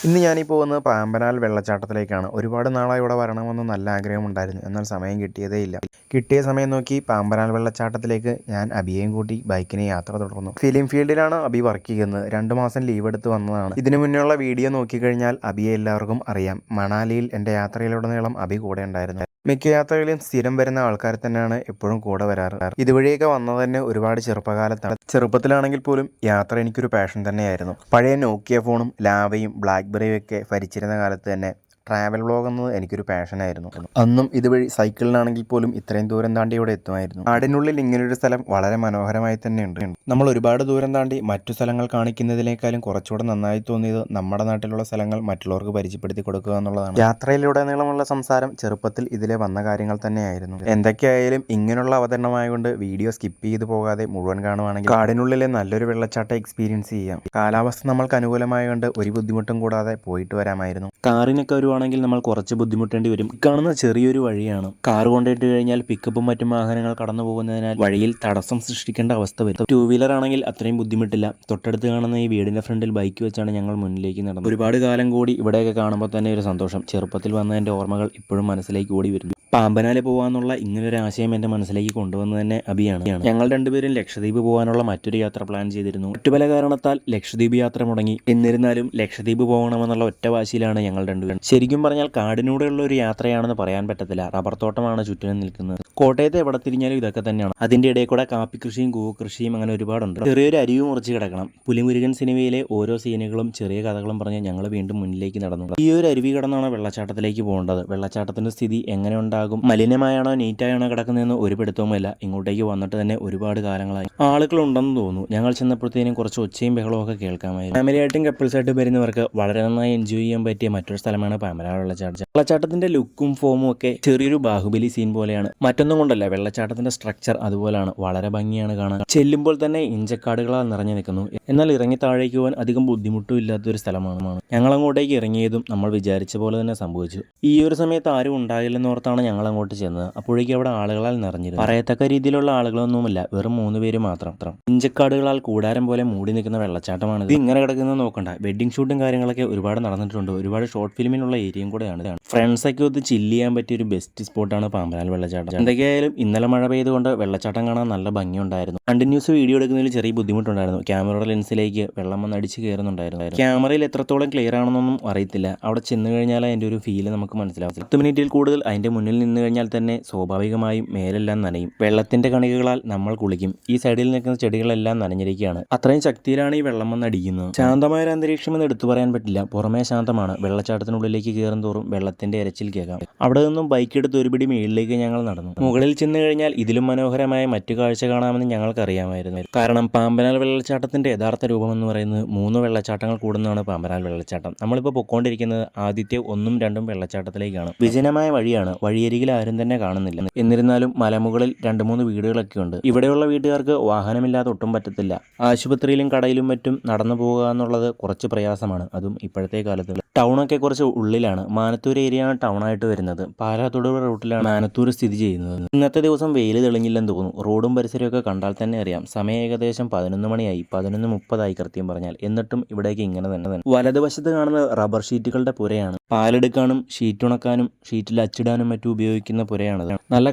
ഇന്ന് ഞാനീ പോകുന്നത് പാമ്പനാൽ വെള്ളച്ചാട്ടത്തിലേക്കാണ്. ഒരുപാട് നാളായി ഇവിടെ വരണമെന്ന് നല്ല ആഗ്രഹമുണ്ടായിരുന്നു. എന്നാൽ സമയം കിട്ടിയതേയില്ല. കിട്ടിയ സമയം നോക്കി പാമ്പനാൽ വെള്ളച്ചാട്ടത്തിലേക്ക് ഞാൻ അബിയെയും കൂട്ടി ബൈക്കിന് യാത്ര തുടർന്നു. ഫിലിം ഫീൽഡിലാണ് അബി വർക്ക് ചെയ്യുന്നത്. 2 മാസം ലീവ് എടുത്ത് വന്നതാണ്. ഇതിനു മുന്നേയുള്ള വീഡിയോ നോക്കിക്കഴിഞ്ഞാൽ അബിയെ എല്ലാവർക്കും അറിയാം. മണാലിയിൽ എൻ്റെ യാത്രയിലുടനീളം അബി കൂടെ ഉണ്ടായിരുന്നു. മിക്ക യാത്രകളിലും സ്ഥിരം വരുന്ന ആൾക്കാർ തന്നെയാണ് എപ്പോഴും കൂടെ വരാറ്. ഇതുവഴിയൊക്കെ വന്നത് തന്നെ ഒരുപാട് ചെറുപ്പകാലത്താണ്. ചെറുപ്പത്തിലാണെങ്കിൽ പോലും യാത്ര എനിക്കൊരു പാഷൻ തന്നെയായിരുന്നു. പഴയ നോക്കിയ ഫോണും ലാവയും ബ്ലാക്ക്ബെറിയും ഒക്കെ ഭരിച്ചിരുന്ന കാലത്ത് തന്നെ ട്രാവൽ വ്ളോഗ് എന്നത് എനിക്കൊരു പാഷനായിരുന്നു. അന്നും ഇതുവഴി സൈക്കിളിനാണെങ്കിൽ പോലും ഇത്രയും ദൂരം താണ്ടി ഇവിടെ എത്തുമായിരുന്നു. നാടിനുള്ളിൽ ഇങ്ങനൊരു സ്ഥലം വളരെ മനോഹരമായി തന്നെയുണ്ട്. നമ്മൾ ഒരുപാട് ദൂരം താണ്ടി മറ്റു സ്ഥലങ്ങൾ കാണിക്കുന്നതിനേക്കാളും കുറച്ചുകൂടെ നന്നായി തോന്നിയത് നമ്മുടെ നാട്ടിലുള്ള സ്ഥലങ്ങൾ മറ്റുള്ളവർക്ക് പരിചയപ്പെടുത്തി കൊടുക്കുക എന്നുള്ളതാണ്. യാത്രയിലുടനീളമുള്ള സംസാരം ചെറുപ്പത്തിൽ ഇതിലെ വന്ന കാര്യങ്ങൾ തന്നെയായിരുന്നു. എന്തൊക്കെയായാലും ഇങ്ങനെയുള്ള അവതരണമായതുകൊണ്ട് വീഡിയോ സ്കിപ്പ് ചെയ്ത് പോകാതെ മുഴുവൻ കാണുവാണെങ്കിൽ കാടിനുള്ളിലെ നല്ലൊരു വെള്ളച്ചാട്ടം എക്സ്പീരിയൻസ് ചെയ്യാം. കാലാവസ്ഥ നമ്മൾക്ക് അനുകൂലമായതുകൊണ്ട് ഒരു ബുദ്ധിമുട്ടും കൂടാതെ പോയിട്ട് വരാമായിരുന്നു. കാറിനൊക്കെ വരുവാണെങ്കിൽ നമ്മൾ കുറച്ച് ബുദ്ധിമുട്ടേണ്ടി വരും. കാണുന്ന ചെറിയൊരു വഴിയാണ്. കാർ കൊണ്ടിട്ട് കഴിഞ്ഞാൽ പിക്കപ്പും മറ്റും വാഹനങ്ങൾ കടന്നു പോകുന്നതിനാൽ വഴിയിൽ തടസ്സം സൃഷ്ടിക്കേണ്ട അവസ്ഥ വരും. 2 വീലർ ആണെങ്കിൽ അത്രയും ബുദ്ധിമുട്ടില്ല. തൊട്ടടുത്ത് കാണുന്ന ഈ വീടിന്റെ ഫ്രണ്ടിൽ ബൈക്ക് വെച്ചാണ് ഞങ്ങൾ മുന്നിലേക്ക് നടന്നത്. ഒരുപാട് കാലം കൂടി ഇവിടെയൊക്കെ കാണുമ്പോൾ തന്നെ ഒരു സന്തോഷം. ചെറുപ്പത്തിൽ വന്നതിന്റെ ഓർമ്മകൾ ഇപ്പോഴും മനസ്സിലേക്ക് ഓടി വരുന്നു. പാമ്പനാല് പോകാനുള്ള ഇങ്ങനൊരു ആശയം എൻ്റെ മനസ്സിലേക്ക് കൊണ്ടുവന്നത് തന്നെ അബിയാണ്. ഞങ്ങൾ രണ്ടുപേരും ലക്ഷദ്വീപ് പോകാനുള്ള മറ്റൊരു യാത്ര പ്ലാൻ ചെയ്തിരുന്നു. മറ്റു പല കാരണത്താൽ ലക്ഷദ്വീപ് യാത്ര മുടങ്ങി. എന്നിരുന്നാലും ലക്ഷദ്വീപ് പോകണമെന്നുള്ള ഒറ്റ വാശിയിലാണ് ഞങ്ങൾ രണ്ടുപേരും. ശരിക്കും പറഞ്ഞാൽ കാടിനൂടെയുള്ള ഒരു യാത്രയാണെന്ന് പറയാൻ പറ്റത്തില്ല. റബ്ബർ തോട്ടമാണ് ചുറ്റിനും നിൽക്കുന്നത്. കോട്ടയത്ത് എവിടെ തിരിഞ്ഞാലും ഇതൊക്കെ തന്നെയാണ്. അതിന്റെ ഇടയിൽ കൂടെ കാപ്പി കൃഷിയും കൂവകൃഷിയും അങ്ങനെ ഒരുപാടുണ്ട്. ചെറിയൊരു അരുവി മുറിച്ച് കിടക്കണം. പുലിമുരുകൻ സിനിമയിലെ ഓരോ സീനുകളും ചെറിയ കഥകളും പറഞ്ഞ് ഞങ്ങൾ വീണ്ടും മുന്നിലേക്ക് നടന്നു. ഈ ഒരു അരുവി കടന്നാണ് വെള്ളച്ചാട്ടത്തിലേക്ക് പോകേണ്ടത്. വെള്ളച്ചാട്ടത്തിന്റെ സ്ഥിതി എങ്ങനെ ഉണ്ടാകും, മലിനമായാണോ നീറ്റായാണോ കിടക്കുന്നതെന്ന് ഒരു പിടുത്തവുമില്ല. ഇങ്ങോട്ടേക്ക് വന്നിട്ട് തന്നെ ഒരുപാട് കാലങ്ങളായി. ആളുകളുണ്ടെന്ന് തോന്നുന്നു. ഞങ്ങൾ ചെന്നപ്പോഴത്തേനും കുറച്ച് ഒച്ചയും ബഹളവും ഒക്കെ കേൾക്കാമായിരുന്നു. ഫാമിലിയായിട്ടും കപ്പിൾസായിട്ടും വരുന്നവർക്ക് വളരെ നന്നായി എൻജോയ് ചെയ്യാൻ പറ്റിയ മറ്റൊരു സ്ഥലമാണ് പാമ്പനാൽ വെള്ളച്ചാട്ടം. വെള്ളച്ചാട്ടത്തിന്റെ ലുക്കും ഫോമും ഒക്കെ ചെറിയൊരു ബാഹുബലി സീൻ പോലെയാണ്. മറ്റൊന്നും കൊണ്ടല്ല, വെള്ളച്ചാട്ടത്തിന്റെ സ്ട്രക്ചർ അതുപോലാണ്. വളരെ ഭംഗിയാണ് കാണാൻ. ചെല്ലുമ്പോൾ തന്നെ ഇഞ്ചക്കാടുകളാൽ നിറഞ്ഞു നിൽക്കുന്നു. എന്നാൽ ഇറങ്ങി താഴേക്ക് പോകാൻ അധികം ബുദ്ധിമുട്ടും ഇല്ലാത്തൊരു സ്ഥലമാണ്. ഞങ്ങൾ അങ്ങോട്ടേക്ക് ഇറങ്ങിയതും നമ്മൾ വിചാരിച്ച പോലെ തന്നെ സംഭവിച്ചു. ഈ ഒരു സമയത്ത് ആരും ഉണ്ടാകില്ലെന്നോർത്താണ് ഞങ്ങൾ അങ്ങോട്ട് ചെന്നത്. അപ്പോഴേക്കും അവിടെ ആളുകളാൽ നിറഞ്ഞിരുന്നു. പറയത്തക്ക രീതിയിലുള്ള ആളുകളൊന്നുമില്ല, വെറും 3 പേര് മാത്രം. ഇഞ്ചക്കാടുകളാൽ കൂടാരം പോലെ മൂടി നിൽക്കുന്ന വെള്ളച്ചാട്ടമാണ്. ഇത് ഇങ്ങനെ കിടക്കുന്നത് നോക്കണ്ട. വെഡിങ് ഷൂട്ടും കാര്യങ്ങളൊക്കെ ഒരുപാട് നടന്നിട്ടുണ്ട്. ഒരുപാട് ഷോർട്ട് ഫിലിമിനുള്ള ഏരിയയും കൂടെയാണ്. ഫ്രണ്ട്സൊക്കെ ഒന്ന് ചില്ല് ചെയ്യാൻ പറ്റിയ ഒരു ബെസ്റ്റ് സ്പോട്ടാണ് പാമ്പനാൽ വെള്ളച്ചാട്ടം. എന്തൊക്കെയായാലും ഇന്നലെ മഴ പെയ്തുകൊണ്ട് വെള്ളച്ചാട്ടം കാണാൻ നല്ല ഭംഗിയുണ്ടായിരുന്നു. കണ്ടിന്യൂസ് വീഡിയോ എടുക്കുന്നതിൽ ചെറിയ ബുദ്ധിമുട്ടുണ്ടായിരുന്നു. ക്യാമറയുടെ ലെൻസിലേക്ക് വെള്ളം വന്ന് അടിച്ച് കയറുന്നുണ്ടായിരുന്നു. ക്യാമറയിൽ എത്രത്തോളം ക്ലിയർ ആണെന്നൊന്നും അറിയത്തില്ല. അവിടെ ചെന്ന് കഴിഞ്ഞാൽ അതിൻ്റെ ഒരു ഫീല് നമുക്ക് മനസ്സിലാവും. 10 മിനിറ്റിൽ കൂടുതൽ അതിൻ്റെ മുന്നിൽ നിന്ന് കഴിഞ്ഞാൽ തന്നെ സ്വാഭാവികമായും മേലെല്ലാം നനയും. വെള്ളത്തിന്റെ കണികകളാൽ നമ്മൾ കുളിക്കും. ഈ സൈഡിൽ നിൽക്കുന്ന ചെടികളെല്ലാം നനഞ്ഞിരിക്കുകയാണ്. അത്രയും ശക്തിയിലാണ് ഈ വെള്ളം വന്ന് അടിക്കുന്നത്. ശാന്തമായ ഒരു അന്തരീക്ഷം എന്ന് എടുത്തു പറയാൻ പറ്റില്ല. പുറമേ ശാന്തമാണ്. വെള്ളച്ചാട്ടത്തിനുള്ളിലേക്ക് കയറും തോറും വെള്ളത്തിന്റെ ഇരച്ചിൽ കേൾക്കാം. അവിടെ നിന്നും ബൈക്ക് എടുത്ത് ഒരു പിടി മേളിലേക്ക് ഞങ്ങൾ നടന്നു. മുകളിൽ ചെന്ന് കഴിഞ്ഞാൽ ഇതിലും മനോഹരമായ മറ്റു കാഴ്ച കാണാമെന്ന് ഞങ്ങൾക്ക് അറിയാമായിരുന്നു. കാരണം പാമ്പനാൽ വെള്ളച്ചാട്ടത്തിന്റെ യഥാർത്ഥ രൂപം എന്ന് പറയുന്നത് 3 വെള്ളച്ചാട്ടങ്ങൾ കൂടുന്നതാണ് പാമ്പനാൽ വെള്ളച്ചാട്ടം. നമ്മളിപ്പോൾ പൊക്കോണ്ടിരിക്കുന്നത് ആദ്യത്തെ 1ഉം 2ഉം വെള്ളച്ചാട്ടത്തിലേക്കാണ്. വിജനമായ വഴിയാണ്. വഴിയരികിൽ ആരും തന്നെ കാണുന്നില്ല. എന്നിരുന്നാലും മലമുകളിൽ 2-3 വീടുകളൊക്കെ ഉണ്ട്. ഇവിടെയുള്ള വീട്ടുകാർക്ക് വാഹനമില്ലാതെ ഒട്ടും പറ്റത്തില്ല. ആശുപത്രിയിലും കടയിലും മറ്റും നടന്നു പോകുക എന്നുള്ളത് കുറച്ച് പ്രയാസമാണ്. അതും ഇപ്പോഴത്തെ കാലത്ത്. ടൗണൊക്കെ കുറച്ച് ഉള്ളിലാണ്. മാനത്തൂർ ഏരിയയാണ് ടൗൺ ആയിട്ട് വരുന്നത്. പാലാത്തൊടുപുഴ റൂട്ടിലാണ് മാനത്തൂർ സ്ഥിതി ചെയ്യുന്നത്. ഇന്നത്തെ ദിവസം വെയിൽ തെളിഞ്ഞില്ലെന്ന് തോന്നുന്നു. റോഡും പരിസരമൊക്കെ കണ്ടാൽ തന്നെ അറിയാം. സമയം ഏകദേശം 11 മണിയായി, 11:30 കൃത്യം പറഞ്ഞാൽ. എന്നിട്ടും ഇവിടേക്ക് ഇങ്ങനെ തന്നെ. വലതുവശത്ത് കാണുന്നത് റബ്ബർ ഷീറ്റുകളുടെ പുരയാണ്. പാലെടുക്കാനും ഷീറ്റ് ഉണക്കാനും ഷീറ്റിൽ അച്ചിടാനും മറ്റും ഉപയോഗിക്കുന്ന പുരയാണത്. നല്ല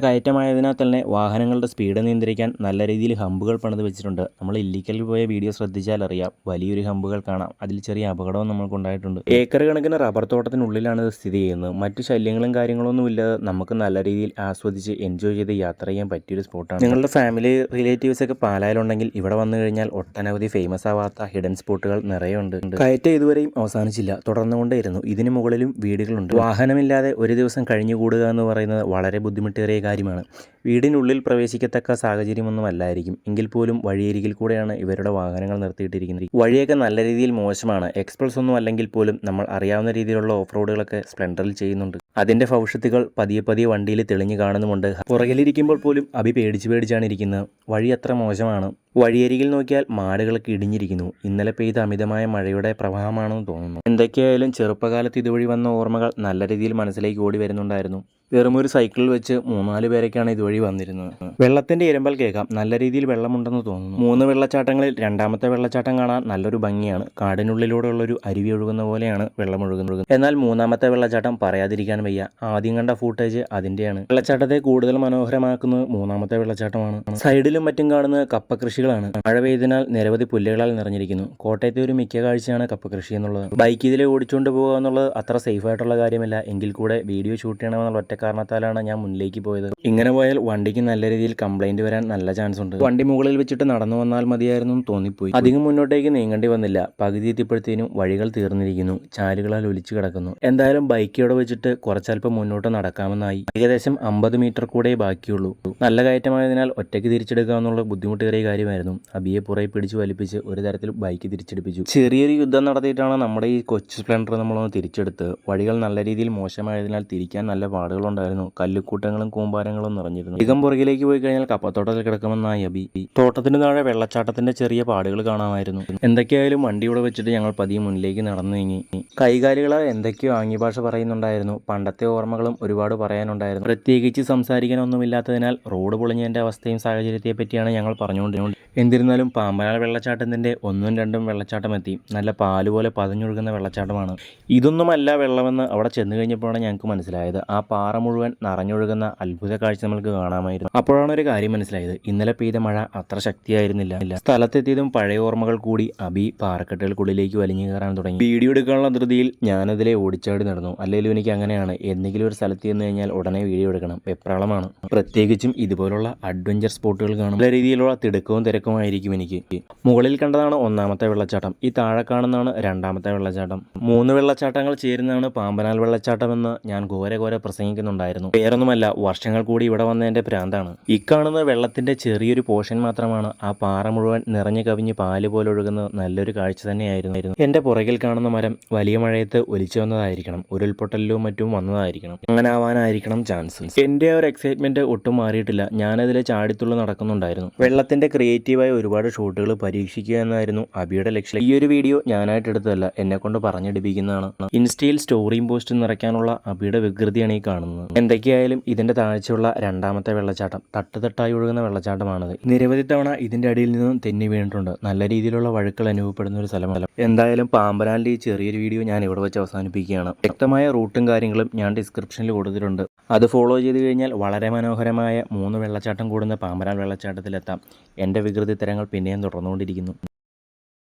കയറ്റമായതിനാൽ തന്നെ വാഹനങ്ങളുടെ സ്പീഡ് നിയന്ത്രിക്കാൻ നല്ല രീതിയിൽ ഹമ്പുകൾ പണിത് വെച്ചിട്ടുണ്ട്. നമ്മൾ ഇല്ലിക്കലിൽ പോയ വീഡിയോ ശ്രദ്ധിച്ചാൽ അറിയാം. വലിയൊരു ഹമ്പുകൾ കാണാം. അതിൽ ചെറിയ അപകടവും നമ്മൾക്കുണ്ടായിട്ടുണ്ട്. ഏക്കർ കണക്കിന് റബ്ബർ തോട്ടത്തിനുള്ളിലാണ് ഇത് സ്ഥിതി ചെയ്യുന്നത്. മറ്റു ശല്യങ്ങളും കാര്യങ്ങളൊന്നും ഇല്ലാതെ നമുക്ക് നല്ല രീതിയിൽ ആസ്വദിച്ച് എൻജോയ് ചെയ്ത് യാത്ര ചെയ്യാൻ പറ്റിയൊരു സ്പോട്ടാണ്. നിങ്ങളുടെ ഫാമിലി റിലേറ്റീവ്സ് ഒക്കെ പാലായിലുണ്ടെങ്കിൽ ഇവിടെ വന്നു കഴിഞ്ഞാൽ ഒട്ടനവധി ഫേമസ് ആവാത്ത ഹിഡൻ സ്പോട്ടുകൾ നിറയുണ്ട്. കയറ്റം ഇതുവരെയും അവസാനിച്ചില്ല, തുടർന്നുകൊണ്ടേയിരുന്നു. ഇതിന് മുകളിലും വീടുകളുണ്ട്. വാഹനമില്ലാതെ ഒരു ദിവസം കഴിഞ്ഞുകൂടുക എന്ന് പറയുന്നത് വളരെ ബുദ്ധിമുട്ടേറിയ കാര്യമാണ്. വീടിനുള്ളിൽ പ്രവേശിക്കത്തക്ക സാഹചര്യമൊന്നും അല്ലായിരിക്കും. എങ്കിൽ പോലും വഴിയരികിൽ കൂടെയാണ് ഇവരുടെ വാഹനങ്ങൾ നിർത്തിയിട്ടിരിക്കുന്നത്. വഴിയൊക്കെ നല്ല രീതിയിൽ മോശമാണ്. എക്സ്പ്രസ് ഒന്നും അല്ലെങ്കിൽ പോലും നമ്മൾ അറിയാവുന്ന രീതിയിലുള്ള ഓഫ് റോഡുകളൊക്കെ സ്പ്ലെൻഡറിൽ ചെയ്യുന്നുണ്ട്. അതിന്റെ ഭവിഷ്യത്തുകൾ പതിയെ പതിയെ വണ്ടിയിൽ തെളിഞ്ഞു കാണുന്നുമുണ്ട്. പുറകിലിരിക്കുമ്പോൾ പോലും അഭി പേടിച്ചാണ് ഇരിക്കുന്നത്. വഴി അത്ര മോശമാണ്. വഴിയരികിൽ നോക്കിയാൽ മാടുകളൊക്കെ ഇടിഞ്ഞിരിക്കുന്നു. ഇന്നലെ പെയ്ത അമിതമായ മഴയുടെ പ്രവാഹമാണെന്ന് തോന്നുന്നു. എന്തൊക്കെയായാലും ചെറുപ്പകാലത്ത് ഇതുവഴി വന്ന ഓർമ്മകൾ നല്ല രീതിയിൽ മനസ്സിലേക്ക് ഓടി വരുന്നുണ്ടായിരുന്നു. വെറുമൊരു സൈക്കിളിൽ വെച്ച് 3-4 പേരൊക്കെയാണ് ഇതുവഴി വന്നിരുന്നത്. വെള്ളത്തിൻ്റെ ഇരമ്പൽ കേൾക്കാം. നല്ല രീതിയിൽ വെള്ളമുണ്ടെന്ന് തോന്നുന്നു. 3 വെള്ളച്ചാട്ടങ്ങളിൽ രണ്ടാമത്തെ വെള്ളച്ചാട്ടം കാണാൻ നല്ലൊരു ഭംഗിയാണ്. കാടിനുള്ളിലൂടെയുള്ളൊരു അരുവി ഒഴുകുന്ന പോലെയാണ് വെള്ളം ഒഴുകുന്നത്. എന്നാൽ മൂന്നാമത്തെ വെള്ളച്ചാട്ടം പറയാതിരിക്കാൻ വയ്യ. ആദ്യം കണ്ട ഫൂട്ടേജ് അതിൻ്റെയാണ്. വെള്ളച്ചാട്ടത്തെ കൂടുതൽ മനോഹരമാക്കുന്നത് മൂന്നാമത്തെ വെള്ളച്ചാട്ടമാണ്. സൈഡിലും മറ്റും കാണുന്ന കപ്പ കൃഷികളാണ്. മഴ പെയ്തതിനാൽ നിരവധി പുല്ലുകളാൽ നിറഞ്ഞിരിക്കുന്നു. കോട്ടയത്തെ ഒരു മിക്ക കാഴ്ചയാണ് കപ്പ കൃഷി എന്നുള്ളത്. ബൈക്ക് ഇതിലെ ഓടിച്ചുകൊണ്ട് പോകുക എന്നുള്ളത് അത്ര സേഫ് ആയിട്ടുള്ള കാര്യമല്ല. എങ്കിൽ കൂടെ വീഡിയോ ഷൂട്ട് ചെയ്യണമെന്നുള്ള ഒറ്റ കാരണത്താലാണ് ഞാൻ മുന്നിലേക്ക് പോയത്. ഇങ്ങനെ പോയാൽ വണ്ടിക്ക് നല്ല രീതിയിൽ കംപ്ലൈന്റ് വരാൻ നല്ല ചാൻസ് ഉണ്ട്. വണ്ടി മുകളിൽ വെച്ചിട്ട് നടന്നു വന്നാൽ മതിയായിരുന്നു തോന്നിപ്പോയി. അധികം മുന്നോട്ടേക്ക് നീങ്ങേണ്ടി വന്നില്ല. പകുതി എത്തിയപ്പോഴത്തേനും വഴികൾ തീർന്നിരിക്കുന്നു. ചാലുകളാൽ ഒലിച്ചു കിടക്കുന്നു. എന്തായാലും ബൈക്കോടെ വെച്ചിട്ട് കുറച്ചല്പം മുന്നോട്ട് നടക്കാമെന്നായി. ഏകദേശം 50 മീറ്റർ കൂടെ ബാക്കിയുള്ളൂ. നല്ല കയറ്റമായതിനാൽ ഒറ്റയ്ക്ക് തിരിച്ചെടുക്കാമെന്നുള്ള ബുദ്ധിമുട്ടേറിയ കാര്യമായിരുന്നു. അബിയെ പുറകെ പിടിച്ചു വലിപ്പിച്ച് ഒരു തരത്തിൽ ബൈക്ക് തിരിച്ചെടുപ്പിച്ചു. ചെറിയൊരു യുദ്ധം നടത്തിയിട്ടാണ് നമ്മുടെ ഈ കൊച്ചു സ്പ്ലെൻഡർ നമ്മളൊന്ന് തിരിച്ചെടുത്ത്. വഴികൾ നല്ല രീതിയിൽ മോശമായതിനാൽ തിരിക്കാൻ നല്ല പാടുകളുണ്ടായിരുന്നു. കല്ലുക്കൂട്ടങ്ങളും കൂമ്പാരങ്ങളും നിറഞ്ഞിരുന്നു. അധികം പുറകിലേക്ക് പോയി കഴിഞ്ഞാൽ കപ്പത്തോട്ടത്തിൽ കിടക്കുമെന്നായി അബി. തോട്ടത്തിന് താഴെ വെള്ളച്ചാട്ടത്തിന്റെ ചെറിയ പാടുകൾ കാണാമായിരുന്നു. എന്തൊക്കെയായാലും വണ്ടിയോടെ വെച്ചിട്ട് ഞങ്ങൾ പതിയെ മുന്നിലേക്ക് നടന്നു നീങ്ങി. കൈകാലികളെ എന്തൊക്കെയോ ആംഗ്യ ഭാഷ പറയുന്നുണ്ടായിരുന്നു. പണ്ടത്തെ ഓർമ്മകളും ഒരുപാട് പറയാനുണ്ടായിരുന്നു. പ്രത്യേകിച്ച് സംസാരിക്കാനൊന്നുമില്ലാത്തതിനാൽ റോഡ് പൊളിഞ്ഞതിന്റെ അവസ്ഥയും സാഹചര്യത്തെ പറ്റിയാണ് ഞങ്ങൾ പറഞ്ഞുകൊണ്ടിരുന്നത്. എന്നിരുന്നാലും പാമ്പനാൾ വെള്ളച്ചാട്ടത്തിന്റെ 1ഉം 2ഉം വെള്ളച്ചാട്ടം എത്തി. നല്ല പാല് പോലെ പതഞ്ഞൊഴുകുന്ന വെള്ളച്ചാട്ടമാണ്. ഇതൊന്നുമല്ല വെള്ളമെന്ന് അവിടെ ചെന്ന് കഴിഞ്ഞപ്പോഴാണ് ഞങ്ങൾക്ക് മനസ്സിലായത്. ആ പാറ മുഴുവൻ നിറഞ്ഞൊഴുകുന്ന അത്ഭുത കാഴ്ച നമുക്ക് കാണാമായിരുന്നു. അപ്പോഴാണ് ഒരു കാര്യം മനസ്സിലായത്. ഇന്നലെ പെയ്ത മഴ അത്ര ശക്തിയായിരുന്നില്ല. സ്ഥലത്തെത്തിയതും പഴയ ഓർമ്മകൾ കൂടി അബി പാറക്കെട്ടുകൾക്കുള്ളിലേക്ക് വലിഞ്ഞു കയറാൻ തുടങ്ങി. വീഡിയോ എടുക്കാനുള്ള ധൃതിയിൽ ഞാനതിലെ ഓടിച്ചാടി നടന്നു. അല്ലെങ്കിലും എനിക്ക് അങ്ങനെയാണ്. എന്തെങ്കിലും ഒരു സ്ഥലത്ത് ചെന്ന് കഴിഞ്ഞാൽ ഉടനെ വീഡിയോ എടുക്കണം. വെപ്രാളമാണ്. പ്രത്യേകിച്ചും ഇതുപോലുള്ള അഡ്വഞ്ചർ സ്പോട്ടുകൾ കാണും. നല്ല രീതിയിലുള്ള തിടുക്കവും തിരക്കുമായിരിക്കും എനിക്ക്. മുകളിൽ കണ്ടതാണ് 1ാമത്തെ വെള്ളച്ചാട്ടം. ഈ താഴെ കാണുന്നതാണ് 2ാമത്തെ വെള്ളച്ചാട്ടം. 3 വെള്ളച്ചാട്ടങ്ങൾ ചേരുന്നതാണ് പാമ്പനാൾ വെള്ളച്ചാട്ടമെന്ന് ഞാൻ ഘോര പ്രസംഗിക്കുന്നുണ്ടായിരുന്നു. വേറൊന്നുമല്ല, വർഷങ്ങൾ കൂടി ഇവിടെ വന്നതിന്റെ ഭ്രാന്താണ്. ഇക്കാണുന്ന വെള്ളത്തിന്റെ ചെറിയൊരു പോർഷൻ മാത്രമാണ്. ആ പാറ മുഴുവൻ നിറഞ്ഞു കവിഞ്ഞ് പാല് പോലെ ഒഴുകുന്നത് നല്ലൊരു കാഴ്ച തന്നെയായിരുന്നു. എന്റെ പുറകിൽ കാണുന്ന മരം വലിയ മഴയത്ത് ഒലിച്ചു വന്നതായിരിക്കണം. ഉരുൾപൊട്ടലിലും മറ്റും വന്നതായിരിക്കണം. അങ്ങനെ ആവാനായിരിക്കണം ചാൻസ്. എന്റെ ഒരു എക്സൈറ്റ്മെന്റ് ഒട്ടും മാറിയിട്ടില്ല. ഞാനതിലെ ചാടിത്തുള്ളി നടക്കുന്നുണ്ടായിരുന്നു. വെള്ളത്തിന്റെ ക്രിയേറ്റീവായ ഒരുപാട് ഷോട്ടുകൾ പരീക്ഷിക്കുക എന്നായിരുന്നു അബിയുടെ ലക്ഷ്യം. ഈ ഒരു വീഡിയോ ഞാനായിട്ട് എടുത്തതല്ല, എന്നെ കൊണ്ട് പറഞ്ഞെടുപ്പിക്കുന്നതാണ്. ഇൻസ്റ്റയിൽ സ്റ്റോറിയും പോസ്റ്റ് നിറയ്ക്കാനുള്ള അബിയുടെ വികൃതിയാണ് ഈ കാണുന്നത്. എന്തൊക്കെയായാലും ഇതിന്റെ താഴ്ചയുള്ള 2ാമത്തെ വെള്ളച്ചാട്ടം തട്ടുതട്ടായി ഒഴുകുന്ന വെള്ളച്ചാട്ടമാണത്. നിരവധി തവണ ഇതിന്റെ അടിയിൽ നിന്നും തെന്നി വീണിട്ടുണ്ട്. നല്ല രീതിയിലുള്ള വഴുക്കൾ അനുഭവപ്പെടുന്ന ഒരു സ്ഥലമല്ല. എന്തായാലും പാമ്പനാലിന്റെ ഈ ചെറിയൊരു വീഡിയോ ഞാൻ ഇവിടെ വെച്ച് അവസാനിപ്പിക്കുകയാണ്. വ്യക്തമായ റൂട്ടും കാര്യങ്ങളും ഞാൻ ഡിസ്ക്രിപ്ഷനിൽ കൊടുത്തിട്ടുണ്ട്. അത് ഫോളോ ചെയ്ത് കഴിഞ്ഞാൽ വളരെ മനോഹരമായ 3 വെള്ളച്ചാട്ടം കൂടുന്ന പാമ്പനാൽ വെള്ളച്ചാട്ടത്തിലെത്താം. എൻ്റെ വികൃതി തരങ്ങൾ പിന്നെയും തുടർന്നുകൊണ്ടിരിക്കുന്നു.